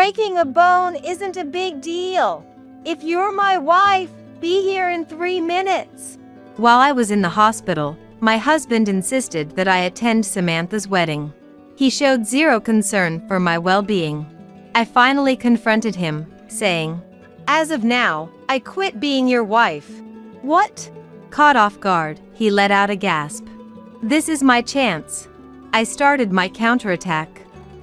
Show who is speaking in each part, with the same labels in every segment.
Speaker 1: Breaking a bone isn't a big deal. If you're my wife, be here in 3 minutes.
Speaker 2: While I was in the hospital, my husband insisted that I attend Samantha's wedding. He showed zero concern for my well-being. I finally confronted him, saying,
Speaker 1: "As of now, I quit being your wife." "What?"
Speaker 2: Caught off guard, he let out a gasp. "This is my chance." I started my counterattack.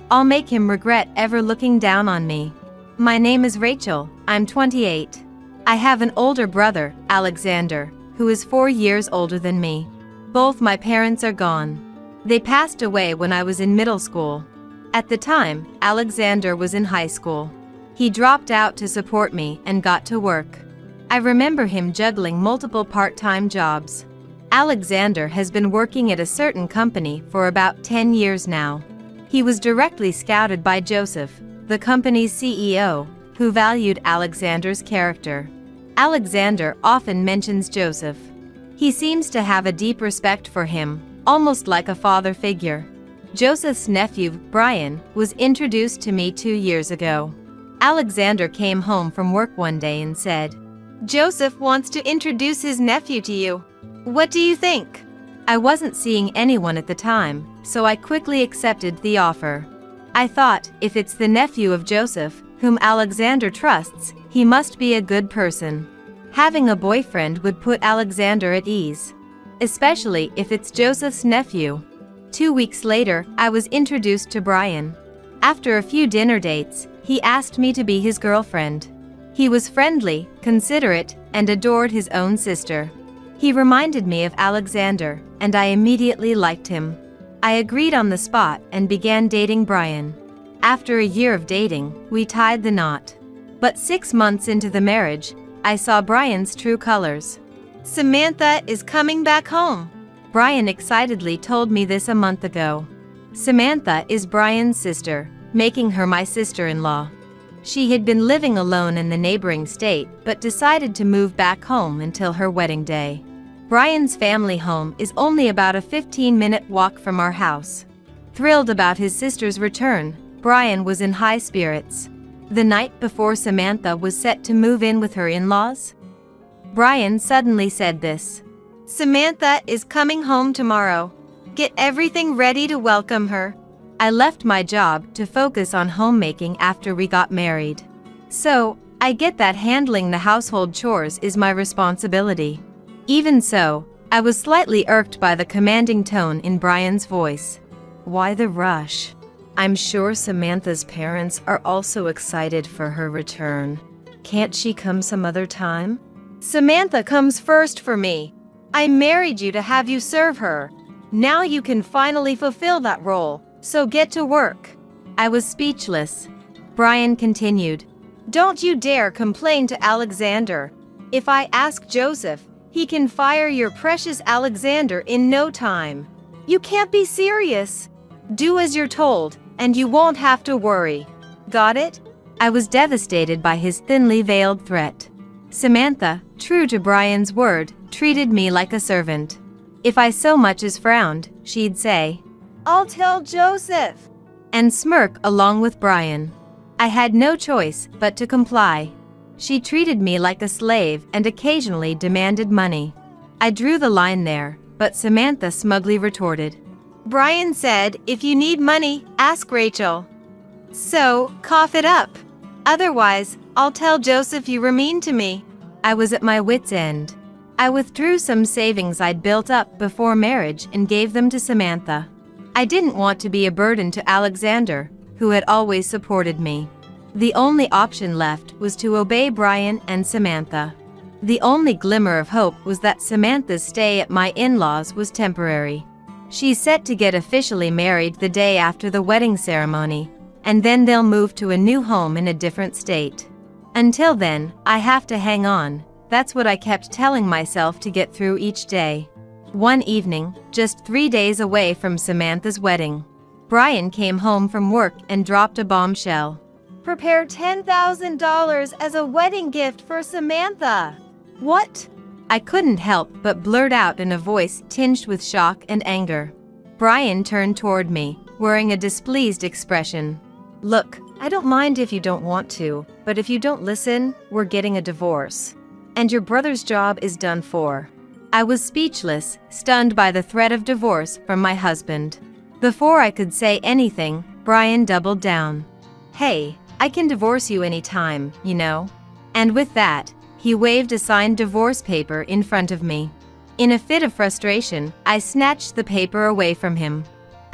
Speaker 2: "I'll make him regret ever looking down on me. My name is Rachel, I'm 28. I have an older brother, Alexander, who is 4 years older than me. Both my parents are gone. They passed away when I was in middle school. At the time, Alexander was in high school. He dropped out to support me and got to work. I remember him juggling multiple part-time jobs. Alexander has been working at a certain company for about 10 years now. He was directly scouted by Joseph, the company's CEO, who valued Alexander's character. Alexander often mentions Joseph. He seems to have a deep respect for him, almost like a father figure. Joseph's nephew, Brian, was introduced to me 2 years ago. Alexander came home from work one day and said,
Speaker 1: "Joseph wants to introduce his nephew to you. What do you think?"
Speaker 2: I wasn't seeing anyone at the time, so I quickly accepted the offer. I thought, if it's the nephew of Joseph, whom Alexander trusts, he must be a good person. Having a boyfriend would put Alexander at ease, especially if it's Joseph's nephew. 2 weeks later, I was introduced to Brian. After a few dinner dates, he asked me to be his girlfriend. He was friendly, considerate, and adored his own sister. He reminded me of Alexander, and I immediately liked him. I agreed on the spot and began dating Brian. After a year of dating, we tied the knot. But 6 months into the marriage, I saw Brian's true colors.
Speaker 1: "Samantha is coming back home."
Speaker 2: Brian excitedly told me this a month ago. Samantha is Brian's sister, making her my sister-in-law. She had been living alone in the neighboring state but decided to move back home until her wedding day. Brian's family home is only about a 15-minute walk from our house. Thrilled about his sister's return, Brian was in high spirits. The night before Samantha was set to move in with her in-laws, Brian suddenly said this:
Speaker 1: "Samantha is coming home tomorrow. Get everything ready to welcome her."
Speaker 2: I left my job to focus on homemaking after we got married. So, I get that handling the household chores is my responsibility. Even so, I was slightly irked by the commanding tone in Brian's voice. "Why the rush? I'm sure Samantha's parents are also excited for her return. Can't she come some other time?"
Speaker 1: "Samantha comes first for me. I married you to have you serve her. Now you can finally fulfill that role, so get to work."
Speaker 2: I was speechless. Brian continued,
Speaker 1: "Don't you dare complain to Alexander. If I ask Joseph, he can fire your precious Alexander in no time. You can't be serious. Do as you're told, and you won't have to worry. Got it?"
Speaker 2: I was devastated by his thinly veiled threat. Samantha, true to Brian's word, treated me like a servant. If I so much as frowned, she'd say,
Speaker 1: "I'll tell Joseph,"
Speaker 2: and smirk along with Brian. I had no choice but to comply. She treated me like a slave and occasionally demanded money. I drew the line there, but Samantha smugly retorted,
Speaker 1: "Brian said, if you need money, ask Rachel. So, cough it up. Otherwise, I'll tell Joseph you were mean to me."
Speaker 2: I was at my wit's end. I withdrew some savings I'd built up before marriage and gave them to Samantha. I didn't want to be a burden to Alexander, who had always supported me. The only option left was to obey Brian and Samantha. The only glimmer of hope was that Samantha's stay at my in-laws was temporary. She's set to get officially married the day after the wedding ceremony, and then they'll move to a new home in a different state. Until then, I have to hang on. That's what I kept telling myself to get through each day. One evening, just 3 days away from Samantha's wedding, Brian came home from work and dropped a bombshell.
Speaker 1: "Prepare $10,000 as a wedding gift for Samantha." "What?"
Speaker 2: I couldn't help but blurt out in a voice tinged with shock and anger. Brian turned toward me, wearing a displeased expression. "Look,
Speaker 1: I don't mind if you don't want to, but if you don't listen, we're getting a divorce. And your brother's job is done for.
Speaker 2: I was speechless, stunned by the threat of divorce from my husband. Before I could say anything, Brian doubled down. Hey, I can divorce you anytime, you know. And with that, he waved a signed divorce paper in front of me. In a fit of frustration, I snatched the paper away from him.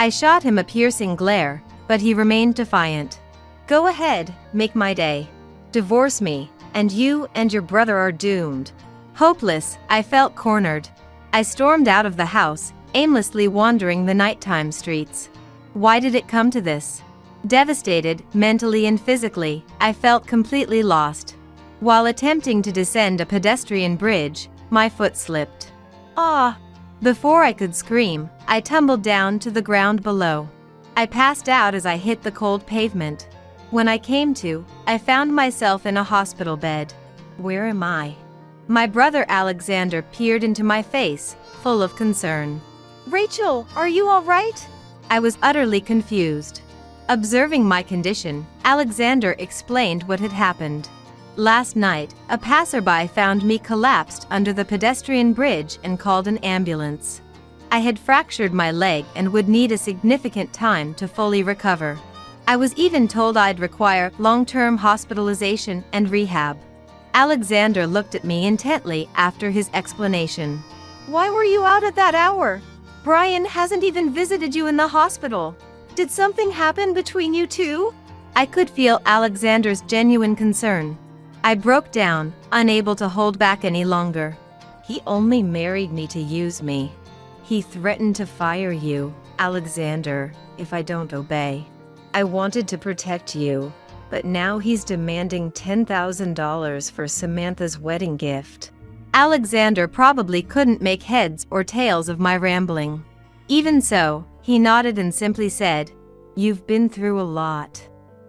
Speaker 2: I shot him a piercing glare, but he remained defiant. Go ahead, make my day. Divorce me, and you and your brother are doomed. Hopeless, I felt cornered. I stormed out of the house, aimlessly wandering the nighttime streets. Why did it come to this? Devastated, mentally and physically, I felt completely lost. While attempting to descend a pedestrian bridge, my foot slipped. Ah! Before I could scream, I tumbled down to the ground below. I passed out as I hit the cold pavement. When I came to, I found myself in a hospital bed. Where am I? My brother Alexander peered into my face, full of concern.
Speaker 1: Rachel, are you all right?
Speaker 2: I was utterly confused. Observing my condition, Alexander explained what had happened. Last night, a passerby found me collapsed under the pedestrian bridge and called an ambulance. I had fractured my leg and would need a significant time to fully recover. I was even told I'd require long-term hospitalization and rehab. Alexander looked at me intently after his explanation.
Speaker 1: Why were you out at that hour? Brian hasn't even visited you in the hospital. Did something happen between you two?
Speaker 2: I could feel Alexander's genuine concern. I broke down, unable to hold back any longer.
Speaker 1: He only married me to use me. He threatened to fire you, Alexander, if I don't obey. I wanted to protect you, but now he's demanding $10,000 for Samantha's wedding gift.
Speaker 2: Alexander probably couldn't make heads or tails of my rambling. Even so, he nodded and simply said,
Speaker 1: You've been through a lot.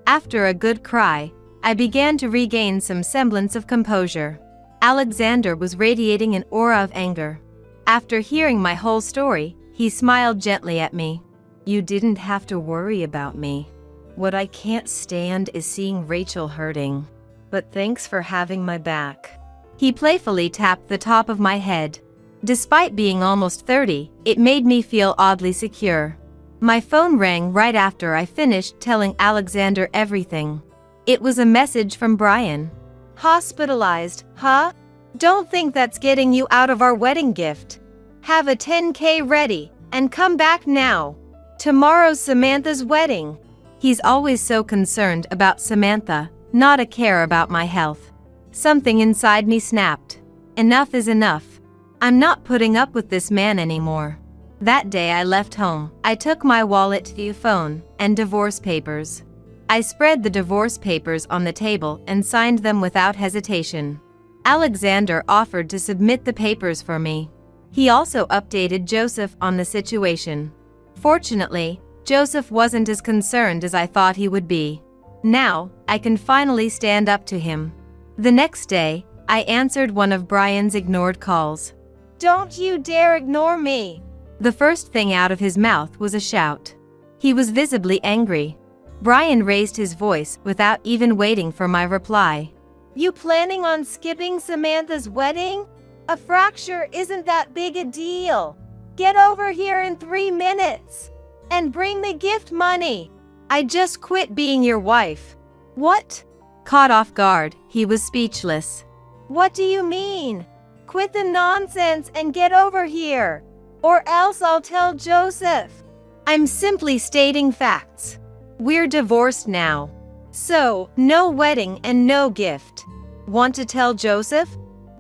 Speaker 2: After a good cry, I began to regain some semblance of composure. Alexander was radiating an aura of anger. After hearing my whole story, he smiled gently at me.
Speaker 1: You didn't have to worry about me. What I can't stand is seeing Rachel hurting. But thanks for having my back.
Speaker 2: He playfully tapped the top of my head. Despite being almost 30, it made me feel oddly secure. My phone rang right after I finished telling Alexander everything. It was a message from Brian.
Speaker 1: Hospitalized, huh? Don't think that's getting you out of our wedding gift. Have a 10K ready, and come back now. Tomorrow's Samantha's wedding.
Speaker 2: He's always so concerned about Samantha, not a care about my health. Something inside me snapped. Enough is enough. I'm not putting up with this man anymore. That day I left home. I took my wallet, the phone, and divorce papers. I spread the divorce papers on the table and signed them without hesitation. Alexander offered to submit the papers for me. He also updated Joseph on the situation. Fortunately, Joseph wasn't as concerned as I thought he would be. Now, I can finally stand up to him. The next day, I answered one of Brian's ignored calls.
Speaker 1: Don't you dare ignore me!
Speaker 2: The first thing out of his mouth was a shout. He was visibly angry. Brian raised his voice without even waiting for my reply.
Speaker 1: You planning on skipping Samantha's wedding? A fracture isn't that big a deal. Get over here in 3 minutes. And bring the gift money. I just quit being your wife. What?
Speaker 2: Caught off guard, he was speechless.
Speaker 1: What do you mean? Quit the nonsense and get over here. Or else I'll tell Joseph. I'm simply stating facts. We're divorced now. So, no wedding and no gift. Want to tell Joseph?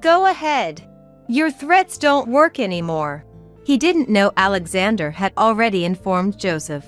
Speaker 1: Go ahead. Your threats don't work anymore.
Speaker 2: He didn't know Alexander had already informed Joseph.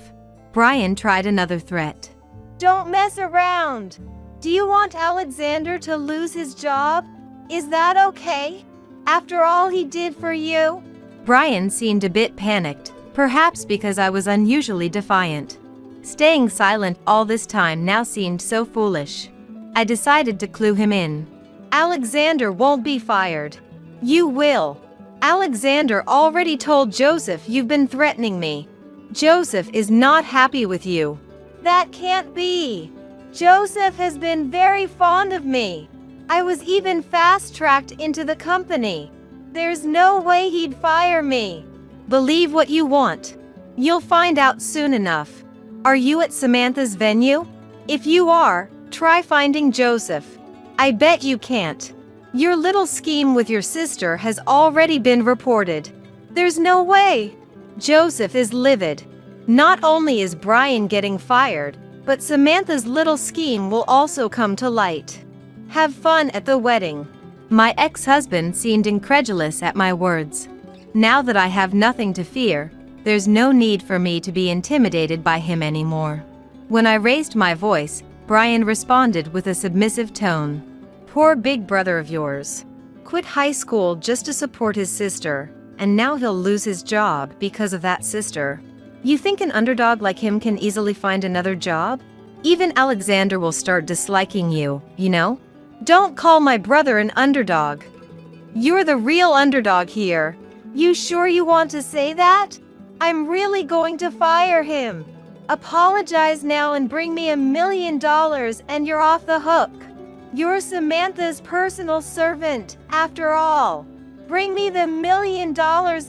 Speaker 2: Brian tried another threat.
Speaker 1: Don't mess around. Do you want Alexander to lose his job? Is that okay? After all he did for you?
Speaker 2: Brian seemed a bit panicked, perhaps because I was unusually defiant. Staying silent all this time now seemed so foolish. I decided to clue him in.
Speaker 1: Alexander won't be fired. You will. Alexander already told Joseph you've been threatening me. Joseph is not happy with you. That can't be. Joseph has been very fond of me. I was even fast-tracked into the company. There's no way he'd fire me.
Speaker 2: Believe what you want. You'll find out soon enough. Are you at Samantha's venue? If you are, try finding Joseph. I bet you can't. Your little scheme with your sister has already been reported. There's no way. Joseph is livid. Not only is Brian getting fired, but Samantha's little scheme will also come to light. Have fun at the wedding. My ex-husband seemed incredulous at my words. Now that I have nothing to fear, there's no need for me to be intimidated by him anymore. When I raised my voice, Brian responded with a submissive tone. Poor big brother of yours. Quit high school just to support his sister, and now he'll lose his job because of that sister. You think an underdog like him can easily find another job? Even Alexander will start disliking you, you know? Don't call my brother an underdog. You're the real underdog here.
Speaker 1: You sure you want to say that? I'm really going to fire him. Apologize now and bring me $1 million and you're off the hook. You're Samantha's personal servant, after all. Bring me the $1 million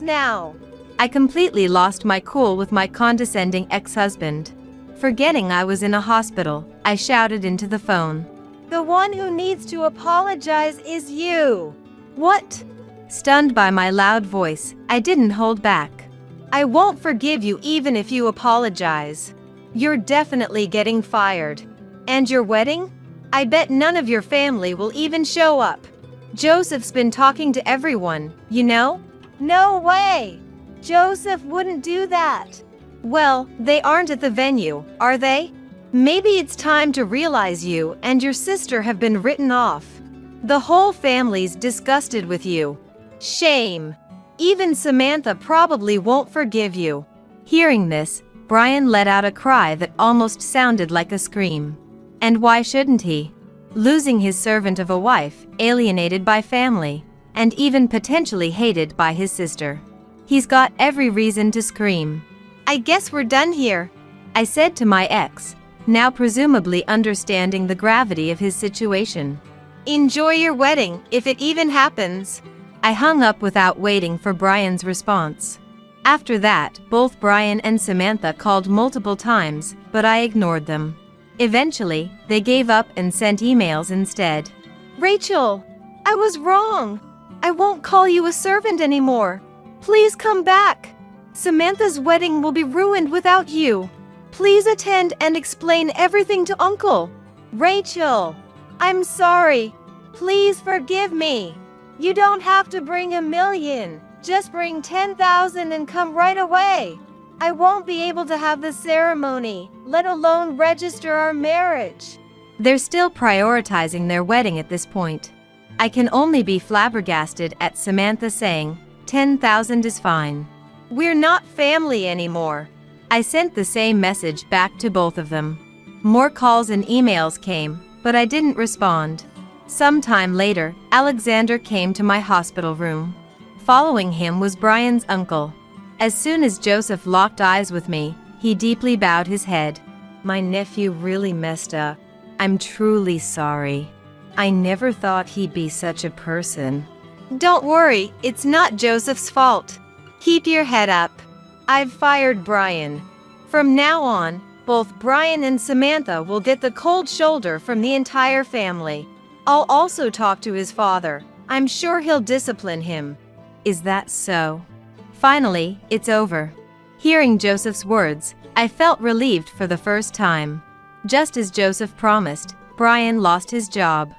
Speaker 1: now.
Speaker 2: I completely lost my cool with my condescending ex-husband. Forgetting I was in a hospital, I shouted into the phone.
Speaker 1: The one who needs to apologize is you.
Speaker 2: What? Stunned by my loud voice, I didn't hold back. I won't forgive you even if you apologize. You're definitely getting fired. And your wedding? I bet none of your family will even show up. Joseph's been talking to everyone, you know?
Speaker 1: No way! Joseph wouldn't do that.
Speaker 2: Well, they aren't at the venue, are they? Maybe it's time to realize you and your sister have been written off. The whole family's disgusted with you. Shame. Even Samantha probably won't forgive you. Hearing this, Brian let out a cry that almost sounded like a scream. And why shouldn't he? Losing his servant of a wife, alienated by family, and even potentially hated by his sister. He's got every reason to scream. I guess we're done here, I said to my ex, now presumably understanding the gravity of his situation. Enjoy your wedding, if it even happens. I hung up without waiting for Brian's response. After that, both Brian and Samantha called multiple times, but I ignored them. Eventually, they gave up and sent emails instead.
Speaker 1: Rachel, I was wrong. I won't call you a servant anymore. Please come back. Samantha's wedding will be ruined without you. Please attend and explain everything to Uncle. Rachel, I'm sorry. Please forgive me. You don't have to bring $1 million. Just bring 10,000 and come right away. I won't be able to have the ceremony, let alone register our marriage.
Speaker 2: They're still prioritizing their wedding at this point. I can only be flabbergasted at Samantha saying, 10,000 is fine. We're not family anymore. I sent the same message back to both of them. More calls and emails came, but I didn't respond. Sometime later, Alexander came to my hospital room. Following him was Brian's uncle. As soon as Joseph locked eyes with me, he deeply bowed his head. My nephew really messed up. I'm truly sorry. I never thought he'd be such a person. Don't worry, it's not Joseph's fault. Keep your head up. I've fired Brian. From now on, both Brian and Samantha will get the cold shoulder from the entire family. I'll also talk to his father. I'm sure he'll discipline him. Is that so? Finally, it's over. Hearing Joseph's words, I felt relieved for the first time. Just as Joseph promised, Brian lost his job.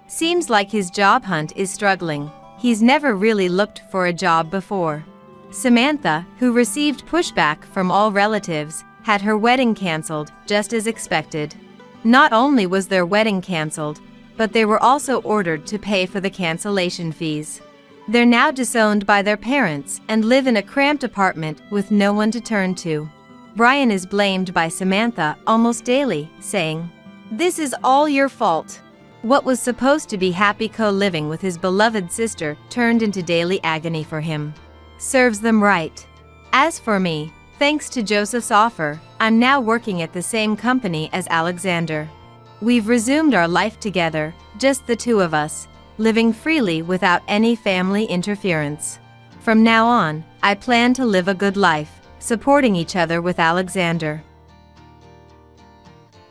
Speaker 2: Seems like his job hunt is struggling. He's never really looked for a job before. Samantha, who received pushback from all relatives, had her wedding canceled, just as expected. Not only was their wedding canceled, but they were also ordered to pay for the cancellation fees. They're now disowned by their parents and live in a cramped apartment with no one to turn to. Brian is blamed by Samantha almost daily, saying, "This is all your fault." What was supposed to be happy co-living with his beloved sister turned into daily agony for him. Serves them right. As for me, thanks to Joseph's offer, I'm now working at the same company as Alexander. We've resumed our life together, just the two of us, living freely without any family interference. From now on, I plan to live a good life, supporting each other with Alexander.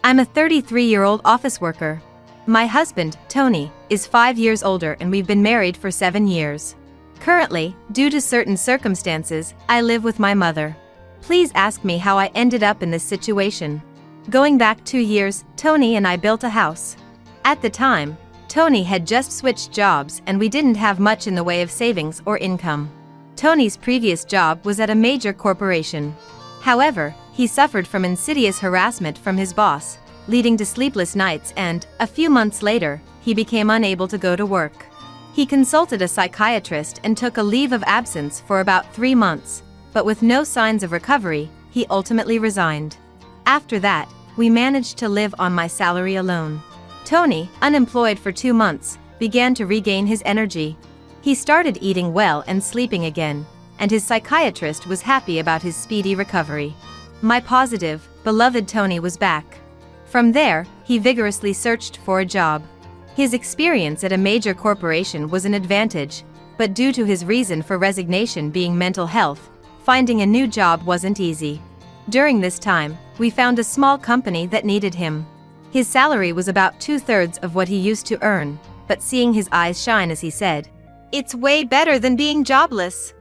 Speaker 2: I'm a 33-year-old office worker. My husband, Tony, is 5 years older and we've been married for 7 years. Currently, due to certain circumstances, I live with my mother. Please ask me how I ended up in this situation. Going back 2 years, Tony and I built a house. At the time, Tony had just switched jobs and we didn't have much in the way of savings or income. Tony's previous job was at a major corporation. However, he suffered from insidious harassment from his boss, leading to sleepless nights and, a few months later, he became unable to go to work. He consulted a psychiatrist and took a leave of absence for about 3 months, but with no signs of recovery, he ultimately resigned. After that, we managed to live on my salary alone. Tony, unemployed for 2 months, began to regain his energy. He started eating well and sleeping again, and his psychiatrist was happy about his speedy recovery. My positive, beloved Tony was back. From there, he vigorously searched for a job. His experience at a major corporation was an advantage, but due to his reason for resignation being mental health, finding a new job wasn't easy. During this time, we found a small company that needed him. His salary was about 2/3 of what he used to earn, but seeing his eyes shine as he said, "It's way better than being jobless.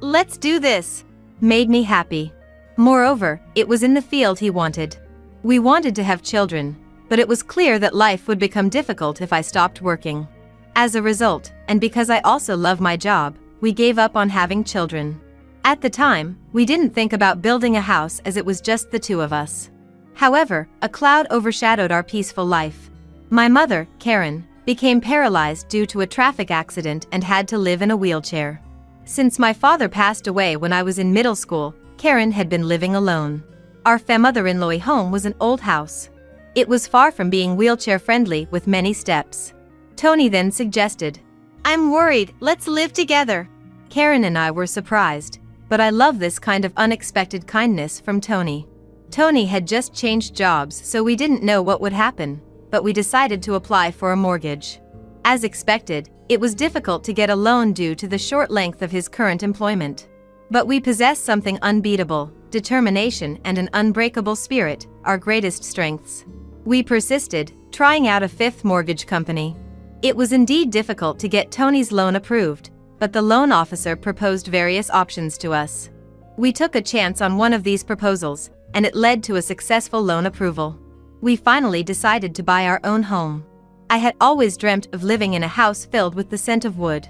Speaker 2: Let's do this," made me happy. Moreover, it was in the field he wanted. We wanted to have children, but it was clear that life would become difficult if I stopped working. As a result, and because I also love my job, we gave up on having children. At the time, we didn't think about building a house as it was just the two of us. However, a cloud overshadowed our peaceful life. My mother, Karen, became paralyzed due to a traffic accident and had to live in a wheelchair. Since my father passed away when I was in middle school, Karen had been living alone. Our mother-in-law home was an old house. It was far from being wheelchair-friendly with many steps. Tony then suggested, "I'm worried, let's live together." Karen and I were surprised, but I love this kind of unexpected kindness from Tony. Tony had just changed jobs, so we didn't know what would happen, but we decided to apply for a mortgage. As expected, it was difficult to get a loan due to the short length of his current employment. But we possess something unbeatable: determination and an unbreakable spirit, our greatest strengths. We persisted, trying out a 5th mortgage company. It was indeed difficult to get Tony's loan approved, but the loan officer proposed various options to us. We took a chance on one of these proposals, and it led to a successful loan approval. We finally decided to buy our own home. I had always dreamt of living in a house filled with the scent of wood.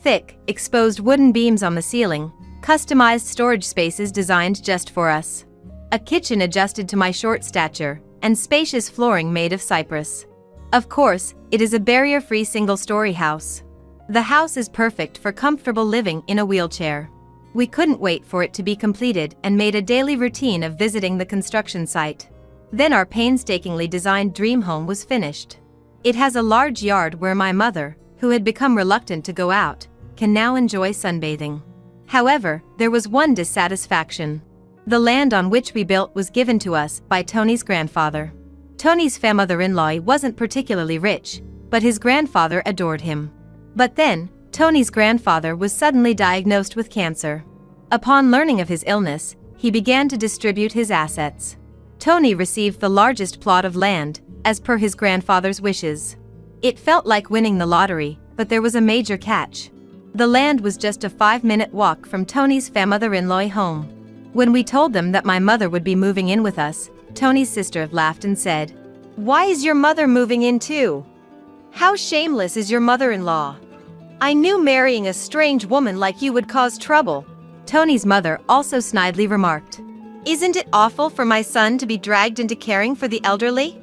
Speaker 2: Thick, exposed wooden beams on the ceiling, customized storage spaces designed just for us. A kitchen adjusted to my short stature, and spacious flooring made of cypress. Of course, it is a barrier-free single-story house. The house is perfect for comfortable living in a wheelchair. We couldn't wait for it to be completed and made a daily routine of visiting the construction site. Then our painstakingly designed dream home was finished. It has a large yard where my mother, who had become reluctant to go out, can now enjoy sunbathing. However, there was one dissatisfaction. The land on which we built was given to us by Tony's grandfather. Tony's mother-in-law wasn't particularly rich, but his grandfather adored him. But then, Tony's grandfather was suddenly diagnosed with cancer. Upon learning of his illness, he began to distribute his assets. Tony received the largest plot of land, as per his grandfather's wishes. It felt like winning the lottery, but there was a major catch. The land was just a 5-minute walk from Tony's mother-in-law home. When we told them that my mother would be moving in with us, Tony's sister laughed and said, "Why is your mother moving in too? How shameless is your mother-in-law? I knew marrying a strange woman like you would cause trouble." Tony's mother also snidely remarked, "Isn't it awful for my son to be dragged into caring for the elderly?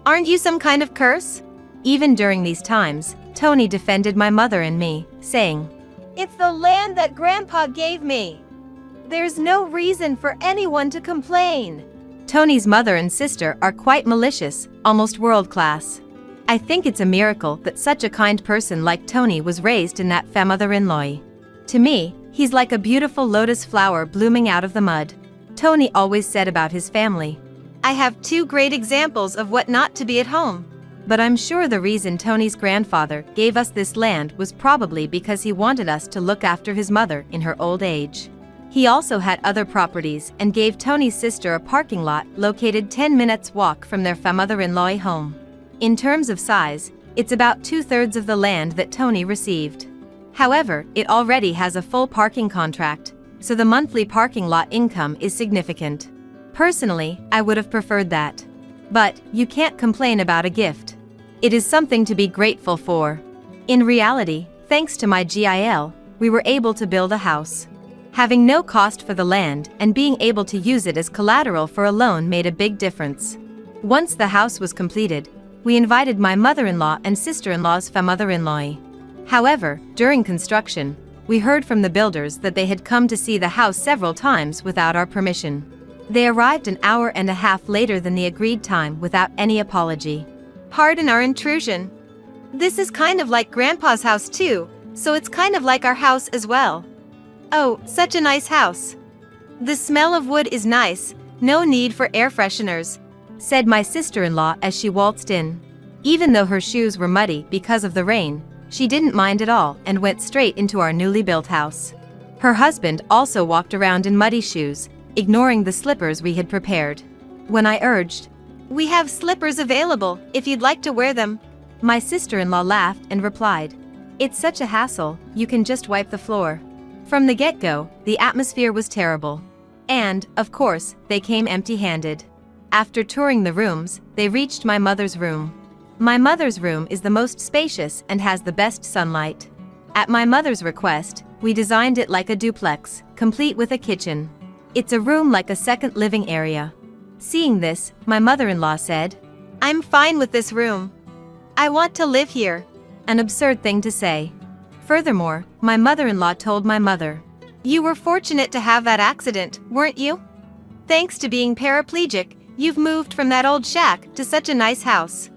Speaker 2: Aren't you some kind of curse?" Even during these times, Tony defended my mother and me, saying, "It's the land that Grandpa gave me. There's no reason for anyone to complain." Tony's mother and sister are quite malicious, almost world-class. I think it's a miracle that such a kind person like Tony was raised in that mother-in-law. To me, he's like a beautiful lotus flower blooming out of the mud. Tony always said about his family,
Speaker 1: I have two great examples of what not to be at home.
Speaker 2: But I'm sure the reason Tony's grandfather gave us this land was probably because he wanted us to look after his mother in her old age. He also had other properties and gave Tony's sister a parking lot located 10 minutes walk from their mother-in-law home. In terms of size, it's about 2/3 of the land that Tony received. However, it already has a full parking contract, so the monthly parking lot income is significant. Personally, I would have preferred that. But you can't complain about a gift. It is something to be grateful for. In reality, thanks to my GIL, we were able to build a house. Having no cost for the land and being able to use it as collateral for a loan made a big difference. Once the house was completed, we invited my mother-in-law and sister-in-law's mother-in-law. However, during construction, we heard from the builders that they had come to see the house several times without our permission. They arrived an hour and a half later than the agreed time without any apology.
Speaker 1: Pardon our intrusion. This is kind of like Grandpa's house too, so it's kind of like our house as well. Oh, such a nice house. The smell of wood is nice, no need for air fresheners,
Speaker 2: said my sister-in-law as she waltzed in. Even though her shoes were muddy because of the rain, she didn't mind at all and went straight into our newly built house. Her husband also walked around in muddy shoes, ignoring the slippers we had prepared. When I urged,
Speaker 1: "We have slippers available, if you'd like to wear them,"
Speaker 2: my sister-in-law laughed and replied, "It's such a hassle, you can just wipe the floor." From the get-go, the atmosphere was terrible. And, of course, they came empty-handed. After touring the rooms, they reached my mother's room. My mother's room is the most spacious and has the best sunlight. At my mother's request, we designed it like a duplex, complete with a kitchen. It's a room like a second living area. Seeing this, my mother-in-law said,
Speaker 1: "I'm fine with this room. I want to live here."
Speaker 2: An absurd thing to say. Furthermore, my mother-in-law told my mother,
Speaker 1: "You were fortunate to have that accident, weren't you? Thanks to being paraplegic, you've moved from that old shack to such a nice house.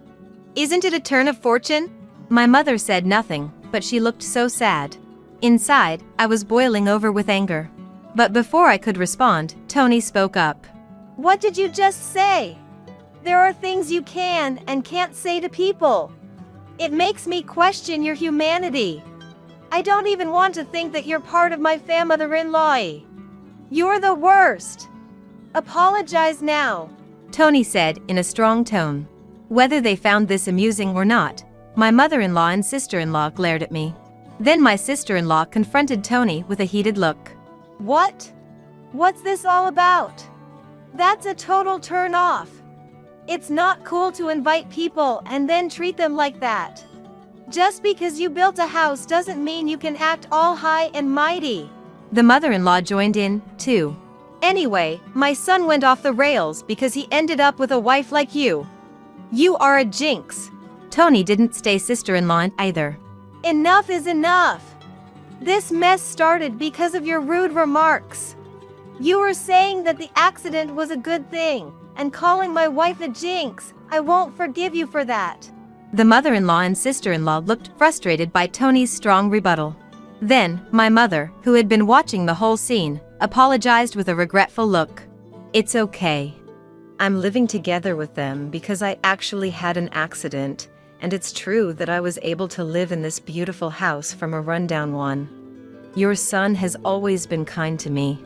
Speaker 1: Isn't it a turn of fortune?"
Speaker 2: My mother said nothing, but she looked so sad. Inside, I was boiling over with anger. But before I could respond, Tony spoke up.
Speaker 1: "What did you just say? There are things you can and can't say to people. It makes me question your humanity. I don't even want to think that you're part of my mother-in-law. You're the worst. Apologize now,"
Speaker 2: Tony said in a strong tone. Whether they found this amusing or not, my mother-in-law and sister-in-law glared at me. Then my sister-in-law confronted Tony with a heated look.
Speaker 1: "What? What's this all about? That's a total turn off. It's not cool to invite people and then treat them like that. Just because you built a house doesn't mean you can act all high and mighty."
Speaker 2: The mother-in-law joined in, too.
Speaker 1: "Anyway, my son went off the rails because he ended up with a wife like you. You are a jinx."
Speaker 2: Tony didn't stay sister-in-law either.
Speaker 1: "Enough is enough. This mess started because of your rude remarks. You were saying that the accident was a good thing, and calling my wife a jinx. I won't forgive you for that."
Speaker 2: The mother-in-law and sister-in-law looked frustrated by Tony's strong rebuttal. Then, my mother, who had been watching the whole scene, apologized with a regretful look. "It's okay. I'm living together with them because I actually had an accident, and it's true that I was able to live in this beautiful house from a rundown one. Your son has always been kind to me.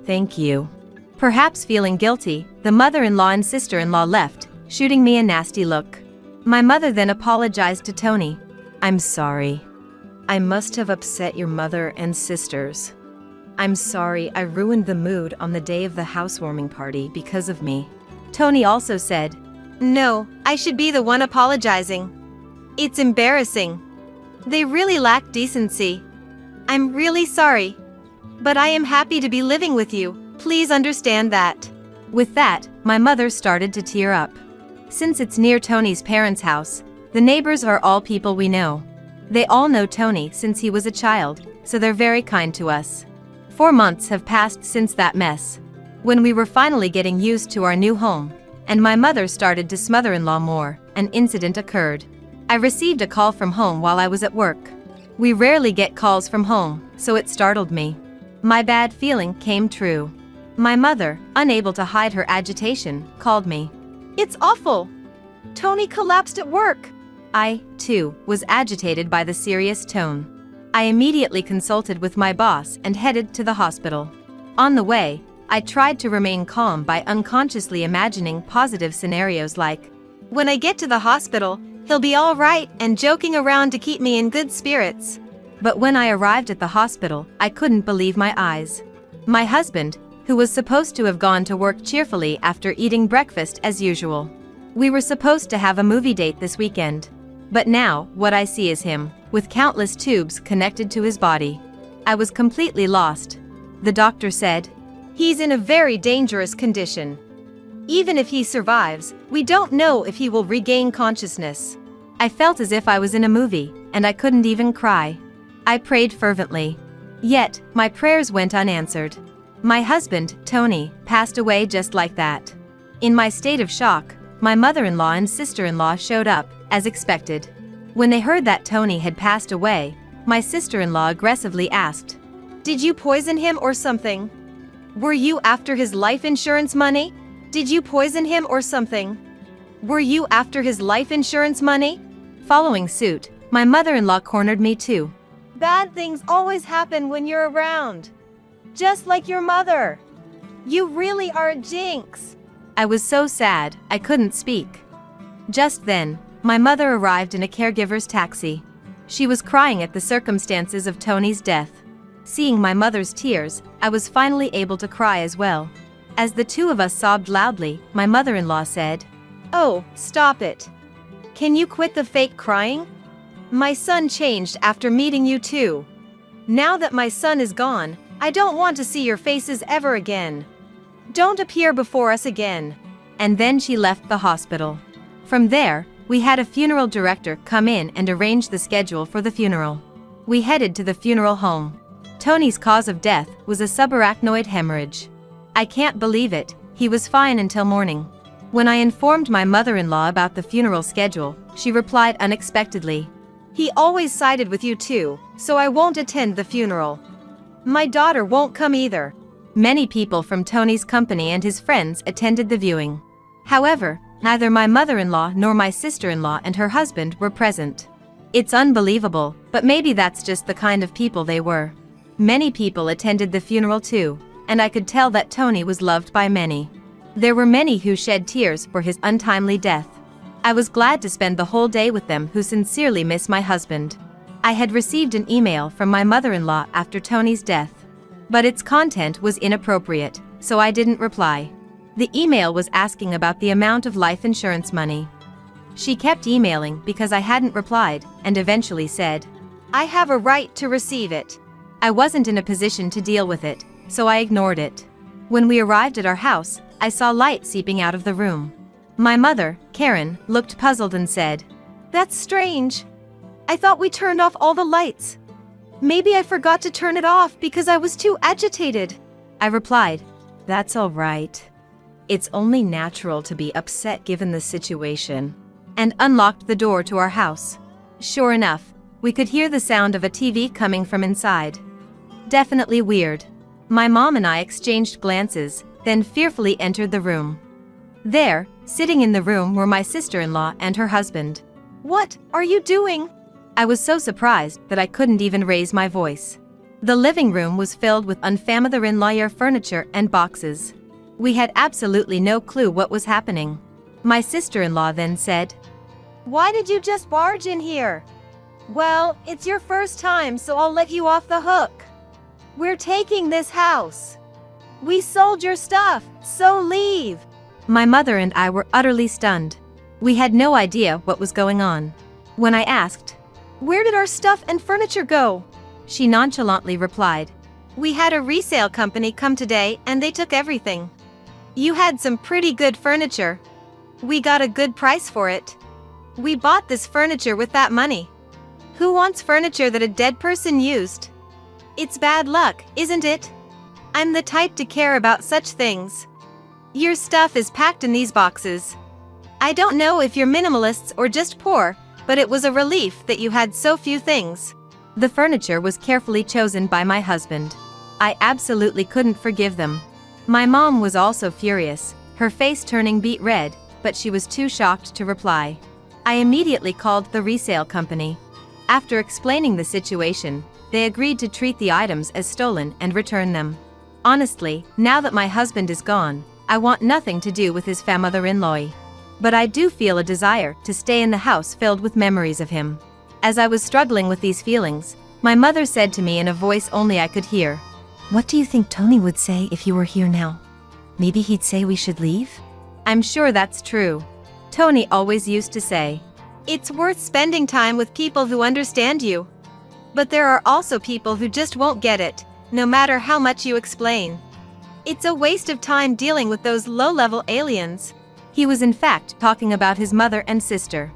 Speaker 2: Thank you." Perhaps feeling guilty, the mother-in-law and sister-in-law left, shooting me a nasty look. My mother then apologized to Tony. "I'm sorry. I must have upset your mother and sisters. I'm sorry I ruined the mood on the day of the housewarming party because of me." Tony also said,
Speaker 1: "No, I should be the one apologizing. It's embarrassing. They really lack decency. I'm really sorry. But I am happy to be living with you, please understand that."
Speaker 2: With that, my mother started to tear up. Since it's near Tony's parents' house, the neighbors are all people we know. They all know Tony since he was a child, so they're very kind to us. 4 months have passed since that mess. When we were finally getting used to our new home, and my mother started to smother-in-law more, an incident occurred. I received a call from home while I was at work. We rarely get calls from home, so it startled me. My bad feeling came true. My mother, unable to hide her agitation, called me.
Speaker 1: It's awful. Tony collapsed at work.
Speaker 2: I, too, was agitated by the serious tone. I immediately consulted with my boss and headed to the hospital. On the way, I tried to remain calm by unconsciously imagining positive scenarios like,
Speaker 1: when I get to the hospital, he'll be all right, and joking around to keep me in good spirits.
Speaker 2: But when I arrived at the hospital, I couldn't believe my eyes. My husband, who was supposed to have gone to work cheerfully after eating breakfast as usual. We were supposed to have a movie date this weekend. But now, what I see is him, with countless tubes connected to his body. I was completely lost. The doctor said,
Speaker 1: he's in a very dangerous condition. Even if he survives, we don't know if he will regain consciousness.
Speaker 2: I felt as if I was in a movie, and I couldn't even cry. I prayed fervently. Yet, my prayers went unanswered. My husband, Tony, passed away just like that. In my state of shock, my mother-in-law and sister-in-law showed up, as expected. When they heard that Tony had passed away, my sister-in-law aggressively asked,
Speaker 1: did you poison him or something? Were you after his life insurance money? Did you poison him or something? Were you after his life insurance money?
Speaker 2: Following suit, my mother-in-law cornered me too.
Speaker 1: Bad things always happen when you're around. Just like your mother. You really are a jinx.
Speaker 2: I was so sad, I couldn't speak. Just then, my mother arrived in a caregiver's taxi. She was crying at the circumstances of Tony's death. Seeing my mother's tears, I was finally able to cry as well. As the two of us sobbed loudly, my mother-in-law said,
Speaker 1: oh, stop it. Can you quit the fake crying? My son changed after meeting you too. Now that my son is gone, I don't want to see your faces ever again. Don't appear before us again.
Speaker 2: And then she left the hospital. From there, we had a funeral director come in and arrange the schedule for the funeral. We headed to the funeral home. Tony's cause of death was a subarachnoid hemorrhage. I can't believe it, he was fine until morning. When I informed my mother-in-law about the funeral schedule, she replied unexpectedly,
Speaker 1: he always sided with you too, so I won't attend the funeral. My daughter won't come either.
Speaker 2: Many people from Tony's company and his friends attended the viewing. However, neither my mother-in-law nor my sister-in-law and her husband were present. It's unbelievable, but maybe that's just the kind of people they were. Many people attended the funeral too, and I could tell that Tony was loved by many. There were many who shed tears for his untimely death. I was glad to spend the whole day with them who sincerely miss my husband. I had received an email from my mother-in-law after Tony's death. But its content was inappropriate, so I didn't reply. The email was asking about the amount of life insurance money. She kept emailing because I hadn't replied, and eventually said,
Speaker 1: I have a right to receive it.
Speaker 2: I wasn't in a position to deal with it, so I ignored it. When we arrived at our house, I saw light seeping out of the room. My mother, Karen, looked puzzled and said,
Speaker 1: that's strange. I thought we turned off all the lights. Maybe I forgot to turn it off because I was too agitated.
Speaker 2: I replied, that's all right. It's only natural to be upset given the situation. And unlocked the door to our house. Sure enough, we could hear the sound of a TV coming from inside. Definitely weird. My mom and I exchanged glances, then fearfully entered the room. There, sitting in the room were my sister-in-law and her husband.
Speaker 1: What are you doing?
Speaker 2: I was so surprised that I couldn't even raise my voice. The living room was filled with unfamiliar furniture and boxes. We had absolutely no clue what was happening. My sister-in-law then said,
Speaker 1: why did you just barge in here? Well, it's your first time, so I'll let you off the hook. We're taking this house. We sold your stuff, so leave.
Speaker 2: My mother and I were utterly stunned. We had no idea what was going on. When I asked,
Speaker 1: where did our stuff and furniture go?
Speaker 2: She nonchalantly replied,
Speaker 1: we had a resale company come today and they took everything. You had some pretty good furniture. We got a good price for it. We bought this furniture with that money. Who wants furniture that a dead person used? It's bad luck, isn't it? I'm the type to care about such things. Your stuff is packed in these boxes. I don't know if you're minimalists or just poor, but it was a relief that you had so few things.
Speaker 2: The furniture was carefully chosen by my husband. I absolutely couldn't forgive them. My mom was also furious, her face turning beet red, but she was too shocked to reply. I immediately called the resale company. After explaining the situation, they agreed to treat the items as stolen and return them. Honestly, now that my husband is gone, I want nothing to do with his mother-in-law. But I do feel a desire to stay in the house filled with memories of him. As I was struggling with these feelings, my mother said to me in a voice only I could hear,
Speaker 1: "What do you think Tony would say if you were here now? Maybe he'd say we should leave?"
Speaker 2: I'm sure that's true. Tony always used to say,
Speaker 1: "It's worth spending time with people who understand you. But there are also people who just won't get it, no matter how much you explain. It's a waste of time dealing with those low-level aliens."
Speaker 2: He was in fact talking about his mother and sister.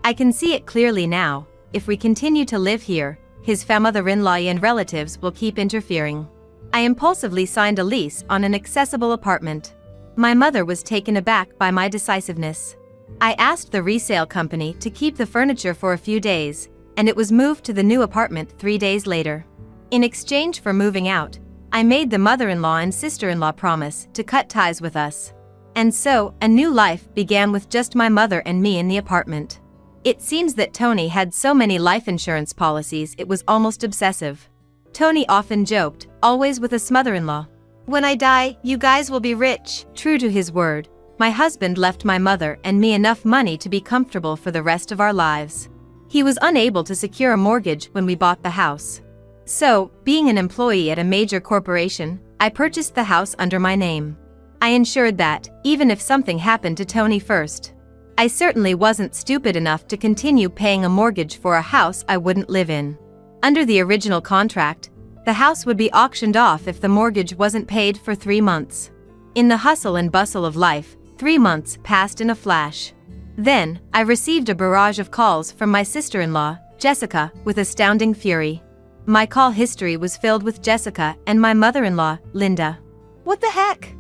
Speaker 2: I can see it clearly now. If we continue to live here, his mother-in-law and relatives will keep interfering. I impulsively signed a lease on an accessible apartment. My mother was taken aback by my decisiveness. I asked the resale company to keep the furniture for a few days, and it was moved to the new apartment 3 days later. In exchange for moving out, I made the mother-in-law and sister-in-law promise to cut ties with us. And so, a new life began with just my mother and me in the apartment. It seems that Tony had so many life insurance policies it was almost obsessive. Tony often joked, always with a mother-in-law,
Speaker 1: "When I die, you guys will be rich."
Speaker 2: True to his word, my husband left my mother and me enough money to be comfortable for the rest of our lives. He was unable to secure a mortgage when we bought the house. So, being an employee at a major corporation, I purchased the house under my name. I ensured that, even if something happened to Tony first, I certainly wasn't stupid enough to continue paying a mortgage for a house I wouldn't live in. Under the original contract, the house would be auctioned off if the mortgage wasn't paid for 3 months. In the hustle and bustle of life, 3 months passed in a flash. Then, I received a barrage of calls from my sister-in-law, Jessica, with astounding fury. My call history was filled with Jessica and my mother-in-law, Linda.
Speaker 1: "What the heck?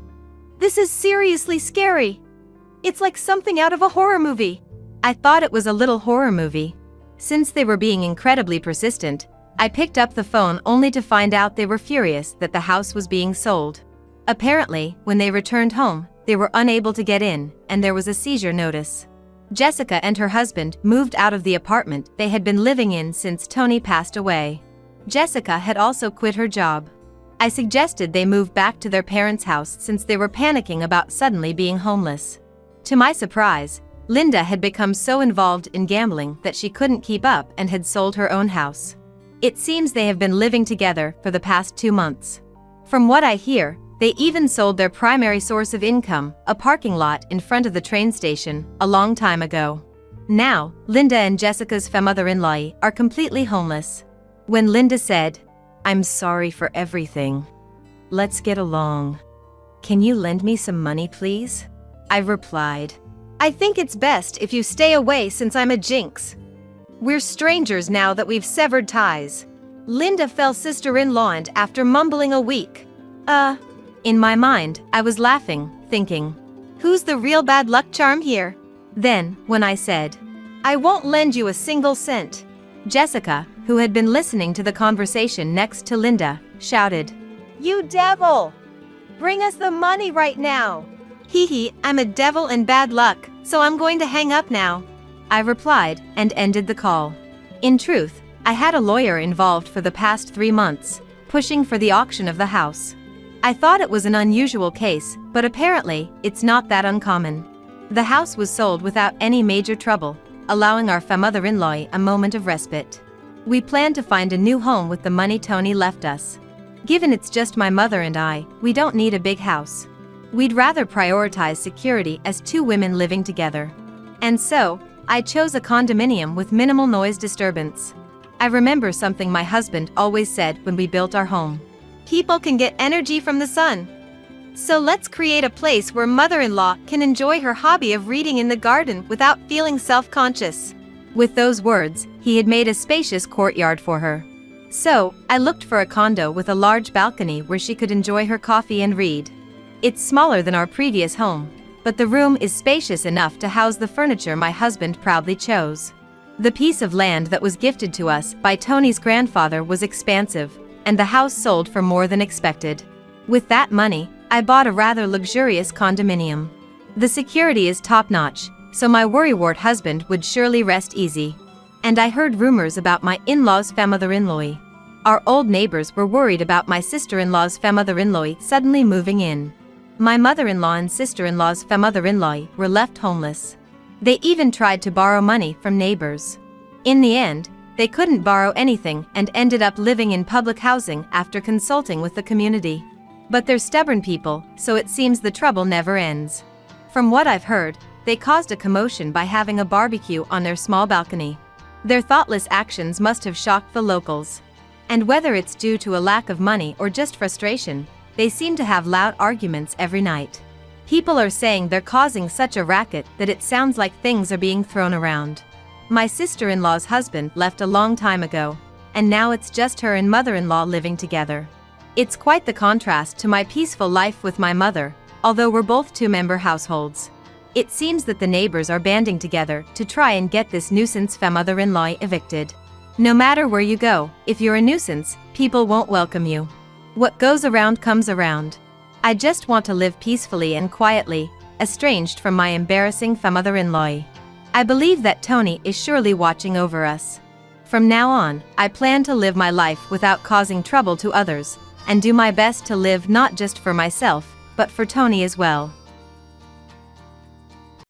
Speaker 1: This is seriously scary. It's like something out of a horror movie."
Speaker 2: I thought it was a little horror movie. Since they were being incredibly persistent, I picked up the phone only to find out they were furious that the house was being sold. Apparently, when they returned home, they were unable to get in, and there was a seizure notice. Jessica and her husband moved out of the apartment they had been living in since Tony passed away. Jessica had also quit her job. I suggested they move back to their parents' house since they were panicking about suddenly being homeless. To my surprise, Linda had become so involved in gambling that she couldn't keep up and had sold her own house. It seems they have been living together for the past 2 months. From what I hear, they even sold their primary source of income, a parking lot in front of the train station, a long time ago. Now, Linda and Jessica's mother-in-law are completely homeless. When Linda said, "I'm sorry for everything. Let's get along. Can you lend me some money, please?" I replied,
Speaker 1: "I think it's best if you stay away since I'm a jinx. We're strangers now that we've severed ties." Linda fell sister-in-law and after mumbling a week.
Speaker 2: In my mind, I was laughing, thinking,
Speaker 1: "Who's the real bad luck charm here?"
Speaker 2: Then, when I said,
Speaker 1: "I won't lend you a single cent,"
Speaker 2: Jessica, who had been listening to the conversation next to Linda, shouted,
Speaker 1: "You devil! Bring us the money right now!" "Hee hee, I'm a devil and bad luck, so I'm going to hang up now,"
Speaker 2: I replied and ended the call. In truth, I had a lawyer involved for the past 3 months, pushing for the auction of the house. I thought it was an unusual case, but apparently, it's not that uncommon. The house was sold without any major trouble, allowing our mother-in-law a moment of respite. We plan to find a new home with the money Tony left us. Given it's just my mother and I, we don't need a big house. We'd rather prioritize security as 2 women living together. And so, I chose a condominium with minimal noise disturbance. I remember something my husband always said when we built our home.
Speaker 1: "People can get energy from the sun. So let's create a place where mother-in-law can enjoy her hobby of reading in the garden without feeling self-conscious."
Speaker 2: With those words, he had made a spacious courtyard for her. So, I looked for a condo with a large balcony where she could enjoy her coffee and read. It's smaller than our previous home, but the room is spacious enough to house the furniture my husband proudly chose. The piece of land that was gifted to us by Tony's grandfather was expansive, and the house sold for more than expected. With that money, I bought a rather luxurious condominium. The security is top-notch, so my worrywart husband would surely rest easy. And I heard rumors about my in-law's femother-in-law. Our old neighbors were worried about my sister-in-law's femother-in-law suddenly moving in. My mother-in-law and sister-in-law's femother-in-law were left homeless. They even tried to borrow money from neighbors. In the end, they couldn't borrow anything and ended up living in public housing after consulting with the community. But they're stubborn people, so it seems the trouble never ends. From what I've heard, they caused a commotion by having a barbecue on their small balcony. Their thoughtless actions must have shocked the locals. And whether it's due to a lack of money or just frustration, they seem to have loud arguments every night. People are saying they're causing such a racket that it sounds like things are being thrown around. My sister-in-law's husband left a long time ago, and now it's just her and mother-in-law living together. It's quite the contrast to my peaceful life with my mother, although we're both two-member households. It seems that the neighbors are banding together to try and get this nuisance femother-in-law evicted. No matter where you go, if you're a nuisance, people won't welcome you. What goes around comes around. I just want to live peacefully and quietly, estranged from my embarrassing femother-in-law. I believe that Tony is surely watching over us. From now on, I plan to live my life without causing trouble to others, and do my best to live not just for myself, but for Tony as well.